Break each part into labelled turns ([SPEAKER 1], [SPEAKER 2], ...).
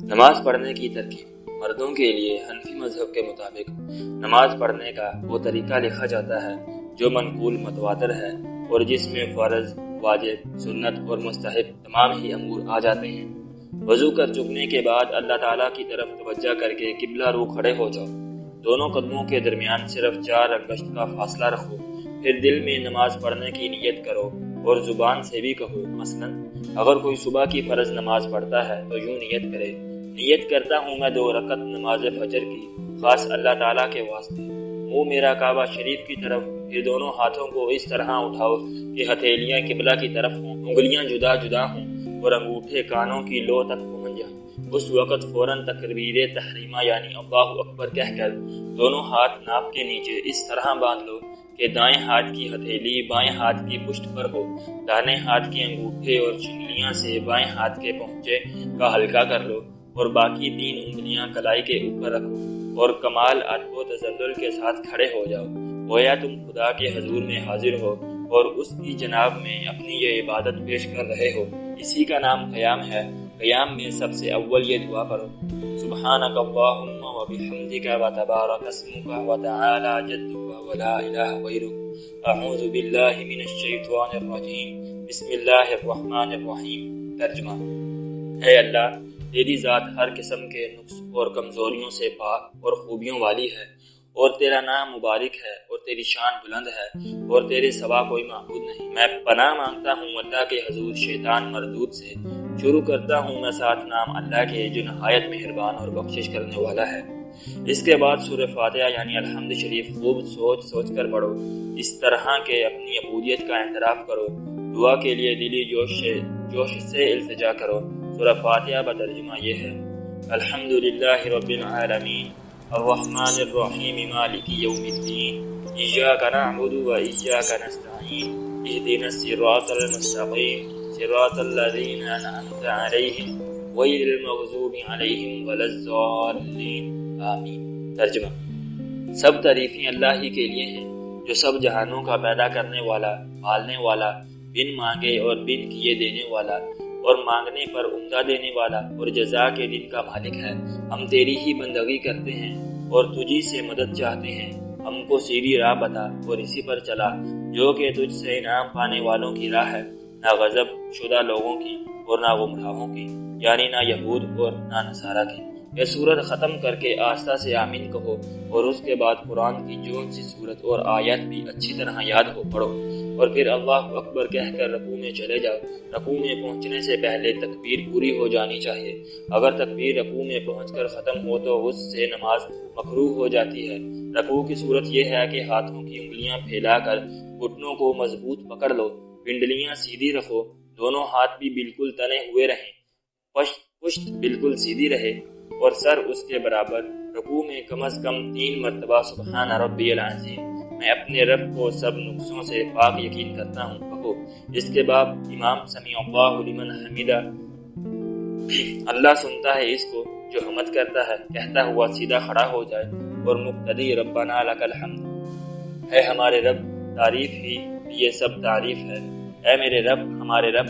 [SPEAKER 1] نماز پڑھنے کی ترکیب۔ مردوں کے لیے حنفی مذہب کے مطابق نماز پڑھنے کا وہ طریقہ لکھا جاتا ہے جو منقول متواتر ہے اور جس میں فرض، واجب، سنت اور مستحب تمام ہی امور آ جاتے ہیں۔ وضو کر چکنے کے بعد اللہ تعالیٰ کی طرف توجہ کر کے قبلہ رو کھڑے ہو جاؤ۔ دونوں قدموں کے درمیان صرف 4 انگشت کا فاصلہ رکھو۔ پھر دل میں نماز پڑھنے کی نیت کرو اور زبان سے بھی کہو۔ مثلا اگر کوئی صبح کی فرض نماز پڑھتا ہے تو یوں نیت کرے: نیت کرتا ہوں میں 2 رکعت نماز فجر کی خاص اللہ تعالیٰ کے واسطے۔ منہ میرا کعبہ شریف کی طرف، پھر دونوں ہاتھوں کو اس طرح اٹھاؤ کہ ہتھیلیاں قبلہ کی طرف ہوں، انگلیاں جدا جدا ہوں اور انگوٹھے کانوں کی لو تک پہنچ جائیں۔ اس وقت فوراً تکبیر تحریمہ یعنی اللہ اکبر کہہ کر دونوں ہاتھ ناپ کے نیچے اس طرح باندھ لو کہ دائیں ہاتھ کی ہتھیلی بائیں ہاتھ کی پشت پر ہو، داہنے ہاتھ کے انگوٹھے اور چنگلیاں سے بائیں ہاتھ کے پہنچے کا ہلکا کر لو اور باقی 3 انگلیاں کلائی کے اوپر رکھو اور کمال ادب و تذلل کے ساتھ کھڑے ہو جاؤ، گویا تم خدا کے حضور میں حاضر ہو اور اس کی جناب میں اپنی یہ عبادت پیش کر رہے ہو۔ اسی کا نام قیام ہے۔ قیام میں سب سے اول یہ دعا کرو: سبحانک اللہم و بحمدک و تبارک اسمک و تعالی جدک و لا الہ غیرک، اعوذ باللہ من الشیطان الرجیم، بسم اللہ الرحمن الرحیم۔ ترجمہ: اے اللہ، تیری ذات ہر قسم کے نقص اور کمزوریوں سے پاک اور خوبیوں والی ہے، اور تیرا نام مبارک ہے اور تیری شان بلند ہے اور تیرے سوا کوئی معبود نہیں۔ میں پناہ مانگتا ہوں اللہ کے حضور شیطان مردود سے۔ شروع کرتا ہوں میں ساتھ نام اللہ کے جو نہایت مہربان اور بخشش کرنے والا ہے۔ اس کے بعد سورہ فاتحہ یعنی الحمد شریف خوب سوچ کر پڑھو، اس طرح کہ اپنی عبودیت کا اعتراف کرو۔ دعا کے لیے دلی جوش سے التجا کرو۔ سورہ فاتحہ کا ترجمہ یہ ہے: الحمدللہ رب العالمین، الرحمن الرحیم، مالک یوم الدین، ایاک نعبد و ایاک نستعین، اہدنا الصراط المستقیم، صراط الذین انعمت علیہم غیر المغضوب علیہم ولا الضالین، آمین۔ ترجمہ: سب تعریفیں اللہ ہی کے لیے ہیں جو سب جہانوں کا پیدا کرنے والا، پالنے والا، بن مانگے اور بن کیے دینے والا اور مانگنے پر عمدہ دینے والا اور جزا کے دن کا مالک ہے۔ ہم تیری ہی بندگی کرتے ہیں اور تجھی سے مدد چاہتے ہیں۔ ہم کو سیدھی راہ بتا اور اسی پر چلا جو کہ تجھ سے انعام پانے والوں کی راہ ہے، نہ غضب شدہ لوگوں کی اور نہ گمراہوں کی، یعنی نہ یہود اور نہ نصارہ کی۔ یہ سورت ختم کر کے آہستہ سے آمین کہو اور اس کے بعد قرآن کی جون سی سورت اور آیت بھی اچھی طرح یاد ہو پڑھو اور پھر اللہ اکبر کہہ کر رکوع میں چلے جاؤ۔ رکوع میں پہنچنے سے پہلے تکبیر پوری ہو جانی چاہیے۔ اگر تکبیر رکوع میں پہنچ کر ختم ہو تو اس سے نماز مکروہ ہو جاتی ہے۔ رکوع کی صورت یہ ہے کہ ہاتھوں کی انگلیاں پھیلا کر گھٹنوں کو مضبوط پکڑ لو، پنڈلیاں سیدھی رکھو، دونوں ہاتھ بھی بالکل تنے ہوئے رہیں، پشت بالکل سیدھی رہے اور سر اس کے برابر۔ رکوع میں کم از کم 3 مرتبہ سبحان ربی العظیم، میں اپنے رب کو سب نقصوں سے پاک یقین کرتا ہوں کہو۔ اس کے بعد امام سمیع اللہ لمن حمیدہ، اللہ سنتا ہے اس کو جو حمد کرتا ہے، کہتا ہوا سیدھا کھڑا ہو جائے اور مقتدی ربنا لک الحمد، اے ہمارے رب تعریف ہی لیے سب تعریف ہے، اے میرے رب ہمارے رب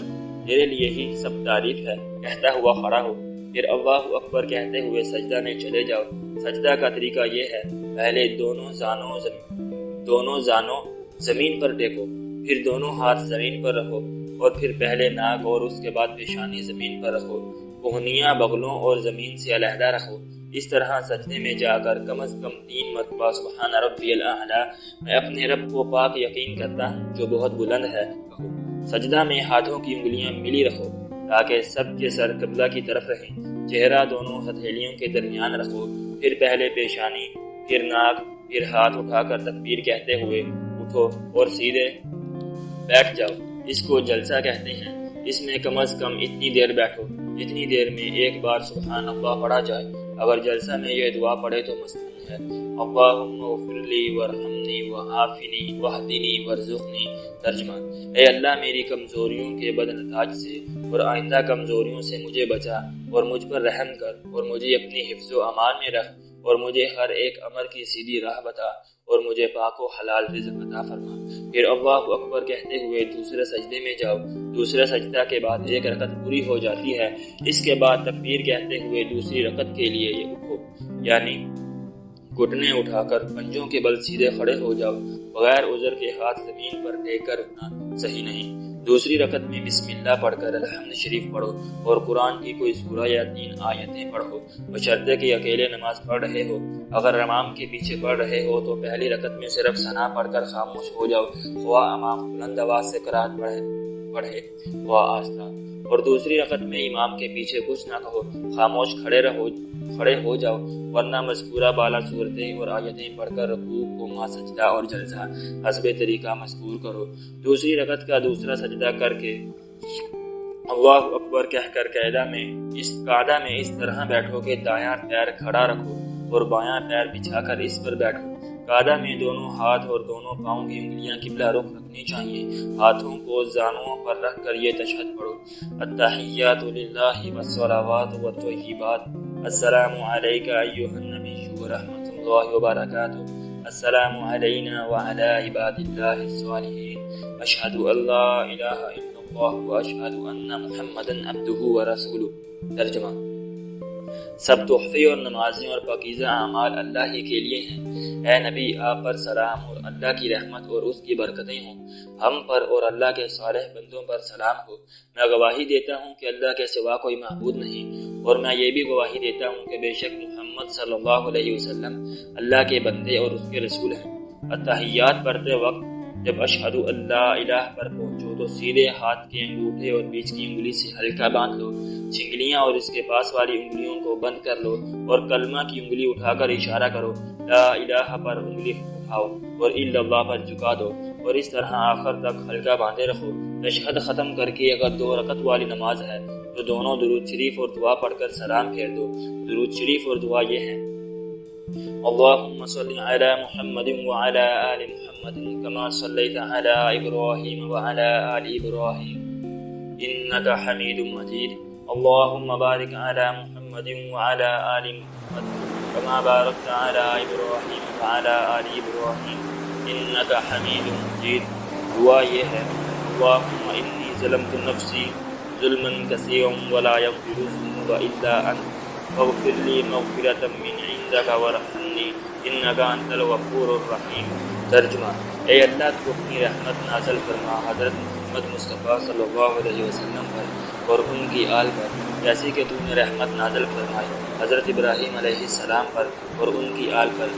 [SPEAKER 1] تیرے لیے ہی سب تعریف ہے، کہتا ہوا کھڑا ہو۔ پھر اللہ اکبر کہتے ہوئے سجدہ میں چلے جاؤ۔ سجدہ کا طریقہ یہ ہے: پہلے دونوں زانوں زمین پر ٹیکو، پھر دونوں ہاتھ زمین پر رکھو اور پھر پہلے ناک اور اس کے بعد پیشانی زمین پر رکھو، کوہنیاں بغلوں اور زمین سے علیحدہ رکھو۔ اس طرح سجدے میں جا کر کم از کم 3 مرتبہ سبحان ربی الاعلیٰ، میں اپنے رب کو پاک یقین کرتا ہوں جو بہت بلند ہے کہو۔ سجدہ میں ہاتھوں کی انگلیاں ملی رکھو تاکہ سب کے سر قبلہ کی طرف رہیں۔ چہرہ دونوں ہتھیلیوں کے درمیان رکھو، پھر پہلے پیشانی، پھر ناک، پھر ہاتھ اٹھا کر تکبیر کہتے ہوئے اٹھو اور سیدھے بیٹھ جاؤ۔ اس کو جلسہ کہتے ہیں۔ اس میں کم از کم اتنی دیر بیٹھو جتنی دیر میں ایک بار سبحان اللہ پڑھا جائے۔ اگر جلسہ میں یہ دعا پڑھے تو مستحب ہے: اللہم اغفر لی وارحمنی وعافنی واہدنی وارزقنی۔ ترجمہ: اے اللہ، میری کمزوریوں کے بدنتاج سے اور آئندہ کمزوریوں سے مجھے بچا اور مجھ پر رحم کر اور مجھے اپنی حفظ و امان میں رکھ اور مجھے ہر ایک امر کی سیدھی راہ بتا اور مجھے پاک و حلال رزق عطا فرما۔ پھر اللہ اکبر کہتے ہوئے دوسرے سجدے میں جاؤ۔ دوسرے سجدہ کے بعد ایک رکعت پوری ہو جاتی ہے۔ اس کے بعد تکبیر کہتے ہوئے دوسری رکعت کے لیے اٹھو، یعنی گھٹنے اٹھا کر پنجوں کے بل سیدھے کھڑے ہو جاؤ۔ بغیر عذر کے ہاتھ زمین پر ٹیک کر اٹھنا صحیح نہیں۔ دوسری رکعت میں بسم اللہ پڑھ کر الحمد شریف پڑھو اور قرآن کی کوئی سورہ یا 3 آیتیں پڑھو، بشرطے کہ اکیلے نماز پڑھ رہے ہو۔ اگر امام کے پیچھے پڑھ رہے ہو تو پہلی رکعت میں صرف ثنا پڑھ کر خاموش ہو جاؤ، خواہ امام بلند آواز سے قرات پڑھے خواہ آہستہ، اور دوسری رکعت میں امام کے پیچھے کچھ نہ کہو، خاموش کھڑے ہو جاؤ، ورنہ مذکورہ بالا صورتیں اور آیتیں پڑھ کر رکوع، قوما، سجدہ اور جلسہ حسب طریقہ مذکور کرو۔ دوسری رکعت کا دوسرا سجدہ کر کے اللہ اکبر کہہ کر قاعدہ میں اس طرح بیٹھو کہ دایاں پیر کھڑا رکھو اور بایاں پیر بچھا کر اس پر بیٹھو۔ قاعدہ میں دونوں ہاتھ اور دونوں پاؤں کی انگلیاں قبلہ رخ رکھنی چاہیے۔ ہاتھوں کو زانوں پر رکھ کر یہ تشہد پڑھو، التحیات للہ والصلوات والطیبات، السلام علیک ایھا النبی ورحمۃ اللہ وبرکاتہ، السلام علینا وعلی عباد اللہ الصالحین، اشہد ان لا الہ الا اللہ واشہد ان محمدا عبدہ ورسولہ۔ ترجمہ: سب تحفے اور نمازیں اور پاکیزہ اعمال اللہ ہی کے لیے ہیں۔ اے نبی، آپ پر سلام اور اللہ کی رحمت اور اس کی برکتیں ہوں۔ ہم پر اور اللہ کے صالح بندوں پر سلام ہو۔ میں گواہی دیتا ہوں کہ اللہ کے سوا کوئی معبود نہیں، اور میں یہ بھی گواہی دیتا ہوں کہ بے شک محمد صلی اللہ علیہ وسلم اللہ کے بندے اور اس کے رسول ہیں۔ التحیات پڑھتے وقت جب اشہد اللہ الہ پر پہنچو تو سیدھے ہاتھ کے انگوٹھے اور بیچ کی انگلی سے ہلکا باندھ لو، چنگلیاں اور اس کے پاس والی انگلیوں کو بند کر لو، اور کلمہ کی انگلی اٹھا کر اشارہ کرو، لا الہ پر انگلی اٹھاؤ اور الا اللہ پر جھکا دو، اور اس طرح آخر تک ہلکا باندھے رکھو۔ تشہد ختم کر کے اگر 2 رکعت والی نماز ہے تو دونوں درود شریف اور دعا پڑھ کر سلام پھیر دو۔ درود شریف اور دعا یہ ہیں: اللهم صل على محمد وعلى آل محمد كما صليت على إبراهيم وعلى آل إبراهيم إنك حميد مجيد، اللهم بارك على محمد وعلى آل محمد كما باركت على إبراهيم وعلى آل إبراهيم إنك حميد مجيد۔ دعا یہ ہے: اللهم إني ظلمت نفسي ظلما كثيرا ولا يغفر الذنوب إلا أنت فاغفر لي مغفرة من عندك وارحمني انك انت الغفور الرحیم۔ ترجمہ: اے اللہ، تو اپنی رحمت نازل فرما حضرت محمد مصطفیٰ صلی اللہ علیہ وسلم پر اور ان کی آل پر، جیسے کہ تو نے رحمت نازل فرمائی حضرت ابراہیم علیہ السلام پر اور ان کی آل پر،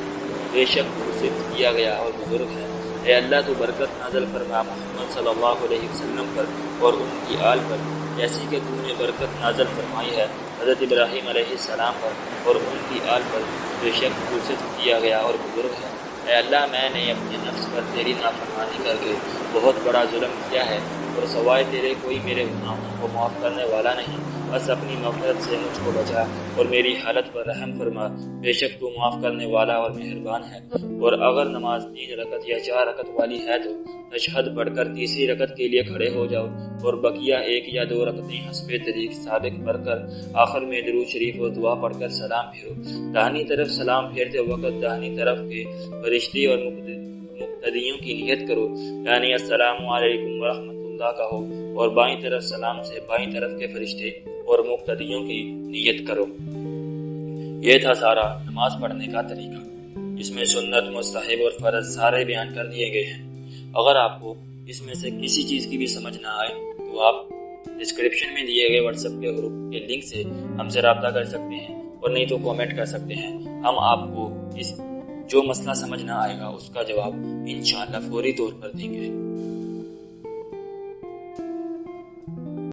[SPEAKER 1] بے شک وہ صرف کیا گیا اور بزرگ ہے۔ اے اللہ، تو برکت نازل فرما محمد صلی اللہ علیہ وسلم پر اور ان کی آل پر، جیسی کہ تو نے برکت نازل فرمائی ہے حضرت ابراہیم علیہ السلام پر اور ان کی آل پر، بے شک وہ صرف کیا گیا اور بزرگ ہے۔ اے اللہ، میں نے اپنے نفس پر تیری نافرمانی کر کے بہت بڑا ظلم کیا ہے، اور سوائے تیرے کوئی میرے گناہوں کو معاف کرنے والا نہیں۔ بس اپنی مغفرت سے مجھ کو بچا اور میری حالت پر رحم فرما، بے شک تو معاف کرنے والا اور مہربان ہے۔ اور اگر نماز 3 رکعت یا 4 رکعت والی ہے تو تشہد پڑھ کر تیسری رکعت کے لیے کھڑے ہو جاؤ، اور بقیہ 1 یا 2 رکعتیں حسب طریق سابق پڑھ کر آخر میں درود شریف اور دعا پڑھ کر سلام پھیرو۔ داہنی طرف سلام پھیرتے وقت داہنی طرف کے فرشتے اور مقتدیوں کی نیت کرو، یعنی السلام علیکم ورحمۃ اللہ کہو، اور بائیں طرف سلام سے بائیں طرف کے فرشتے اور مقتدیوں کی نیت کرو۔ یہ تھا سارا نماز پڑھنے کا طریقہ، جس میں سنت، مستحب اور فرض سارے بیان کر دیے گئے ہیں۔ اگر آپ کو اس میں سے کسی چیز کی بھی سمجھ نہ آئے تو آپ ڈسکرپشن میں دیے گئے واٹس ایپ کے گروپ کے لنک سے ہم سے رابطہ کر سکتے ہیں، اور نہیں تو کامنٹ کر سکتے ہیں۔ ہم آپ کو جو مسئلہ سمجھ نہ آئے گا اس کا جواب انشاءاللہ فوری طور پر دیں گے۔